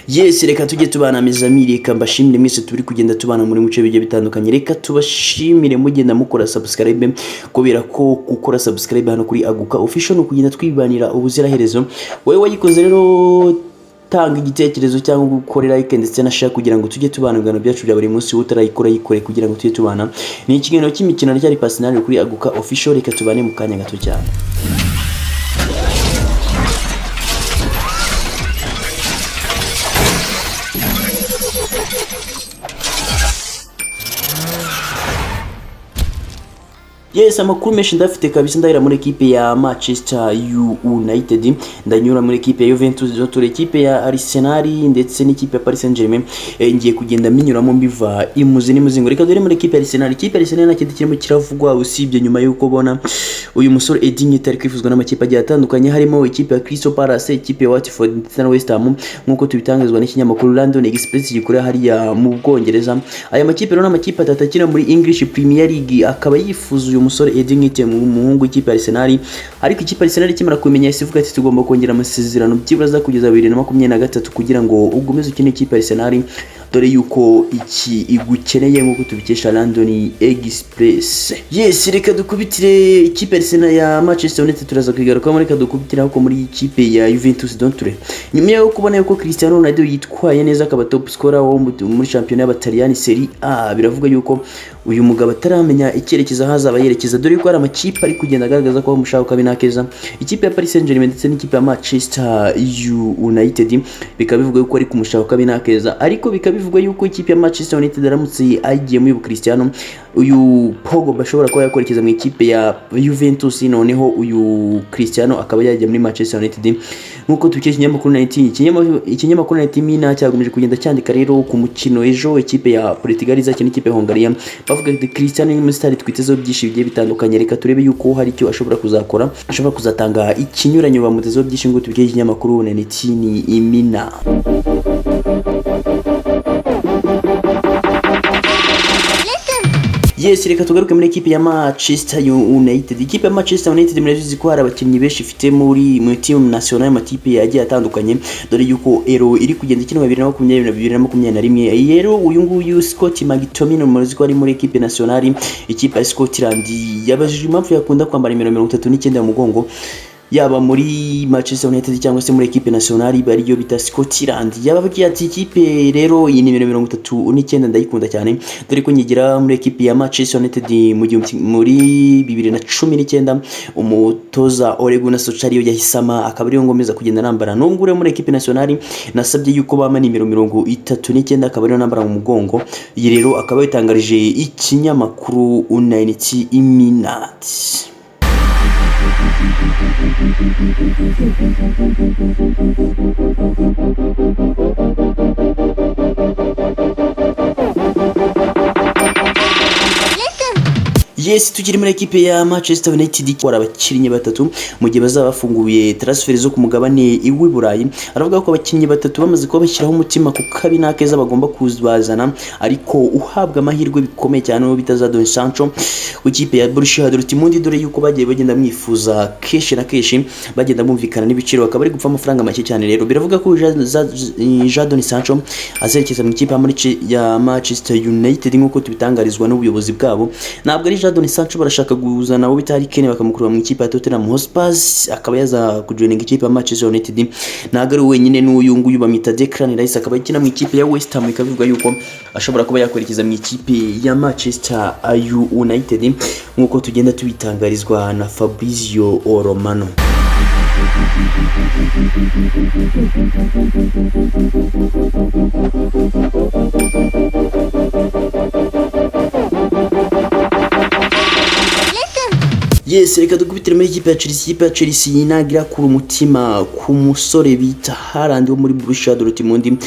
Yes, reka tujye tubana mezami, reka mbashimire mwese turi kugenda tubana muri muce bigiye bitandukanye. Reka tubashimire mugenda mukora subscribe, kubera ko gukora subscribe hano kuri Aguka Official no kugenda twibanira ubuziraherezo. Wowe wayikoze rero tanga igitekerezo cyangwa gukora like ndetse na share kugira ngo tujye tubana ngano byacu bya buri munsi, utarayikora yikore kugira ngo tujye tubana. Ni ikiganiro cy'imikino cyari personal kuri Aguka Official. Reka tubane mu kanya gato cyane. Yes, amakuru menshi ndafite kabisa. Ndahera muri equipe ya Manchester United, ndanyura muri equipe ya Juventus, dore equipe ya Arsenal ndetse n'ikipe ya Paris Saint-Germain. Ngiye kugenda minyuramo mbiva imuzi n'imuzingo. Reka dore muri equipe ya Arsenal. Equipe ya Arsenal nta kintu kirimo kiravugwa usibye nyuma yuko bona uyu musore Edin itari kwifuzwa n'amakipe agiye atandukanye, harimo equipe ya Crystal Palace, equipe ya Watford ndetse na West Ham, nkuko tubitangazwa n'ikinyamakuru London Express gikorera hariya mu Bwongereza. Aya makipe rero n'amakipe atatu akina muri English Premier League, akaba yifuza uyu musore Edin Ite mu muhungu w'ikipe ya Arsenal. Ariko ikipe ya Arsenal kimara kumenya isivuga ati tugomba kongera amasezerano byibura kugeza 2023 kugira ngo ugomeze ukine ikipe ya Arsenal, dore yuko iki igukeneye nkuko tubikesha London Express. Yes, reka dukubitire ikipe Arsenal ya Manchester United, turaza kwigaruka muri kadukubitira ko muri ikipe ya Juventus Dontre. Nyuma yo kubona yuko Cristiano Ronaldo yitwaye neza akaba top scorer wo muri championnat y'Abataliyani Serie A, biravuga yuko uyu mugabo ataramenya icyerekezo hazaba yerekeza, dore ko ari amakipe ari kugenda agaragaza ko umushaka kabinakeza. Ikipe ya Paris Saint-Germain ndetse n'ikipe ya Manchester United bikaba bivuga yuko ari kumushaka kabinakeza, ariko bikaba bivuga yuko ikipe ya Manchester United aramutse agiye muri Cristiano, uyu Pogba ashobora kuba yakorekeza mu ikipe ya Juventus, noneho uyu Cristiano akaba yajya muri Manchester United. Nkuko tukesha ikinyamakuru 19 mina cyagomeje kugenda cyandika rero ku mukino ejo ikipe ya Portugal izakina ikipe ya Hungary, bavuga ati Cristiano ni umustar twitezeho byinshi bigiye bitandukanye. Reka turebe yuko hari icyo ashobora kuzakora, ashobora kuzatanga ikinyuranyo bamutezeho byinshi. Ngo tubikesha ikinyamakuru 19 mina. Yes, reka tugaruke muri equipe ya Manchester United. Ikipe ya Manchester United murabizi ko hari abakinnyi benshi ifite muri team national y'amatipe yagiye atandukanye, dore yuko ero iri kugenda ikinwa 2020 na 2021. Rero uyu nguyu Scott McTominay murabizi ko ari muri equipe nationale, ikipe ya Scotland, yabajije impamvu yakunda kwambara 39 mu mugongo yaba muri Manchester United cyangwa se muri equipe nationale bariyo bita Scotland. Yabavugiye ati ikipe rero iyi ni 39 ndayikunda cyane, dore ko nyigira muri equipe ya Manchester United muri 2019 umutoza Ole Gunnar Solskjaer yahisama akaba ariyo ngomeza kugenda nambara. Nungure muri equipe nationale nasabye yuko bama ni 39 akaba ariyo nambara mu mugongo. Iyi rero akaba yitangarije ikinyamakuru 90 minutes. Yes, tukiri muri equipe ya Manchester United kwara abakinnyi batatu mu gihe bazaba bafunguye transfer zo ku mugabane iwi Burayi. Aravuga ko abakinnyi batatu bamaze kuba bashyiraho umutima ku kabinakeza bagomba kuzbazana, ariko uhabwa amahirwe bikomeye cyane no bita Jadon Sancho w'ikipe ya Borussia Dortmund, dore yuko bagiye bagenda mwifuza keshi na keshi, bagenda bumvikana n'ibiciro bakaba ari gupfa amafaranga make cyane. Rero biravuga ko Jadon Sancho azerekeza mu ikipe ya Manchester United nkuko tubitangarizwa n'ubuyobozi bwabo. Ntabwo ari Jadon Sancho barashaka kuzana wo bitari Kane bakamukura mu ikipe ya Tottenham Hotspur, akaba yaza kujoininga ikipe ya Manchester United. Ntabwo ari wenyine n'uyu nguyu bamwita Declan Rice, akaba yakina mu ikipe ya West Ham, ikavuga yuko ashobora kuba yakwerekeza mu ikipe ya Manchester United nkuko tugenda tubitangarizwa na Fabrizio Romano. Yes, reka dukubitire muri ikipe ya Chelsea. Ikipe ya Chelsea inagira kuri umutima ku musore bita Haaland wo muri Borussia Dortmund,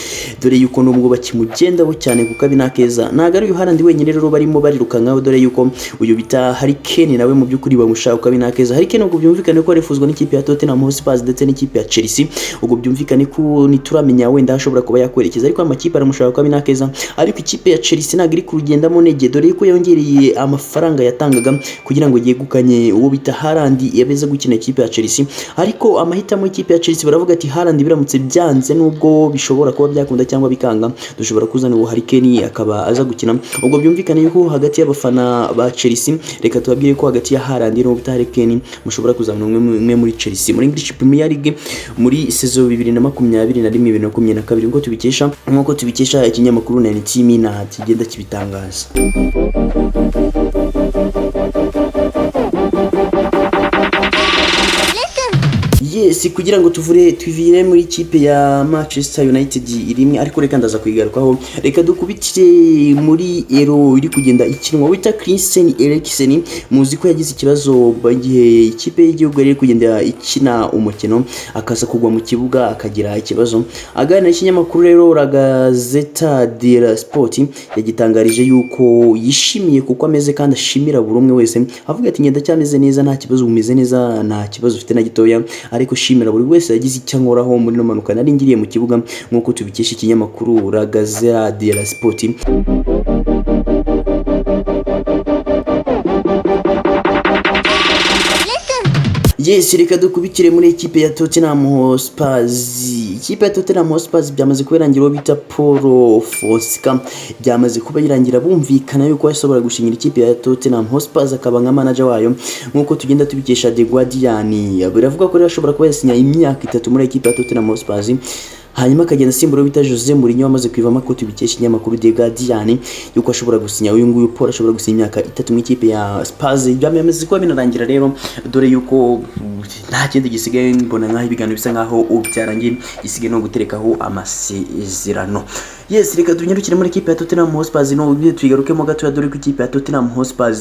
dore yuko nubwo bakimugendaho cyane kuko abinakeza. Ntago ari Haaland wenyine rero barimo barirukanka, dore yuko uyu bita Harry Kane nawe mu byukuri bamushaka kuko abinakeza. Harry Kane ubwo byumvikane ko arifuzwa n'ikipe ya Tottenham Hotspur ndetse n'ikipe ya Chelsea, ubwo byumvikane ko nituramenya wenda ashobora kuba yakwerekeza, ariko amakipe aramushaka kuko abinakeza. Ariko ikipe ya Chelsea ntago iri kurugendamo nege, dore yuko yongereye amafaranga yatangaga kugira ngo yegukanye uwo bita Haaland yabeza gukina ikipe ya Chelsea, ariko amahitamo y'ikipe ya Chelsea baravuga ati Haaland biramutse byanze nubwo bishobora kuba byakunda cyangwa bikanga, dushobora kuzana uwo Harry Kane akaba aza gukina. Ubwo byumvikane yuko hagati y'abafana ba Chelsea, reka tubabwire ko hagati ya Haaland n'uwo bita Harry Kane mushobora kuzana umwe muri Chelsea muri English Premier League muri saison 2021-2022 nk'uko tubikesha ikinyamakuru 90 Minutes kigenda kibitangaza. Yes, kugira ngo tuvire muri ikipe ya Manchester United irimwe, ariko reka ndaza kwigarukaho. Reka dukubitire muri Ero iri kugenda ikinwa wita Christian Eriksen. Muzi ko yagize ikibazo bagiye ikipe y'igihugu iri kugenda ikina umukino akaza kugwa mu kibuga akagira ikibazo. Aganira n'ikinyamakuru rero La Gazzetta dello Sport yagitangarije yuko yishimiye kuko ameze kandi ashimira buri umwe wese, avuga ati ngenda cyameze neza, nta kibazo, umeze neza, nta kibazo ufite na gitoya, ariko shimira buri wese yagize icyo ankoraho muri no manuka nari ngiriye mu kibuga, nk'uko tubikesha ikinyamakuru La Gazzetta dello Sport. Yes, reka dukubikire muri ekipe ya Tottenham Hotspur. Ikipe ya Tottenham Hotspur byamaze kubirangira bita Paulo Fonseca, byamaze kuba yirangira bumvikana yuko ashobora gushinyira ikipe ya Tottenham Hotspur akaba nka manager wayo, nk'uko tugenda tubikesha The Guardian. Biravuga ko ashobora kuba yasinya imyaka 3 muri ekipe ya Tottenham Hotspur, hanyuma akagenda asimbura bita Jose Mourinho wamaze kwivamo, ko tubikesha ikinyamakuru The Guardian yuko ashobora gusinya uyu nguyu Paul ashobora gusinya imyaka 3 mu ikipe ya Spurs. Byamaze kuba binarangira rero, dore yuko nta kindi gisigaye, mbona nkaho ibiganiro bisa nkaho ubyarangiye, gisigaye no guterekaho amasezerano. Yes, reka tunyarukire muri ikipe ya Tottenham Hotspur no twigarukemo gato, dore ko ikipe ya Tottenham Hotspur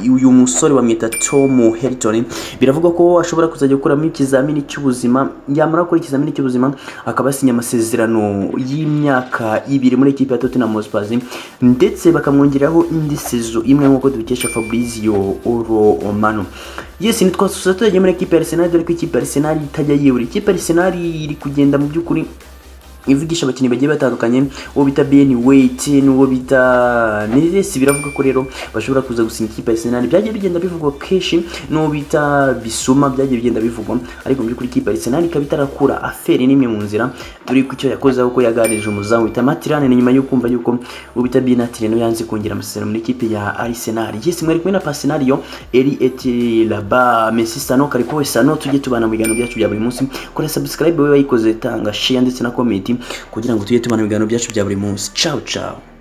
uyu musore bamwita Tom Heaton biravuga ko ashobora kuzajya gukora mu ikizamini cy'ubuzima, yamara gukora ikizamini cy'ubuzima akaba asinya amasezerano y'imyaka 2 muri ikipe ya Tottenham Hotspur, ndetse bakamwongeraho indi sezo imwe nk'uko tubikesha Fabrizio Romano. Yes, nitwasusa tujye muri ikipe ya Arsenal, dore ko ikipe ya Arsenal itajya yibura. Ikipe ya Arsenal iri kugenda mu by'ukuri ivugisha abakinnyi bagiye batandukanye, uwo bita Ben White n'uwo bita Neres. Biravuga ko rero bashobora kuza gusinya ikipe ya Arsenal, byagiye bigenda bivugwa keshi, n'uwo bita Bisuma byagiye bigenda bivugwa, ariko mu by'ukuri ikipe ya Arsenal ikaba itarakura affaire n'imwe mu nzira, dore ko icyo yakoze aho ko yaganirije umuzamu wita Matirane nyuma yo kumva yuko uwo bita Benatir no yanze kongera amasezerano muri ikipe ya Arsenal. Yes, mwari kumwe na Pasinario Eri eti laba Messi Sano Karipo Sano, tujye tubana mu biganiro byacu bya buri munsi. Kora subscribe wewe wayikoze, tanga share ndetse na comment kugira ngo tujye tubana mu biganiro byacu bya buri munsi. Ciao ciao.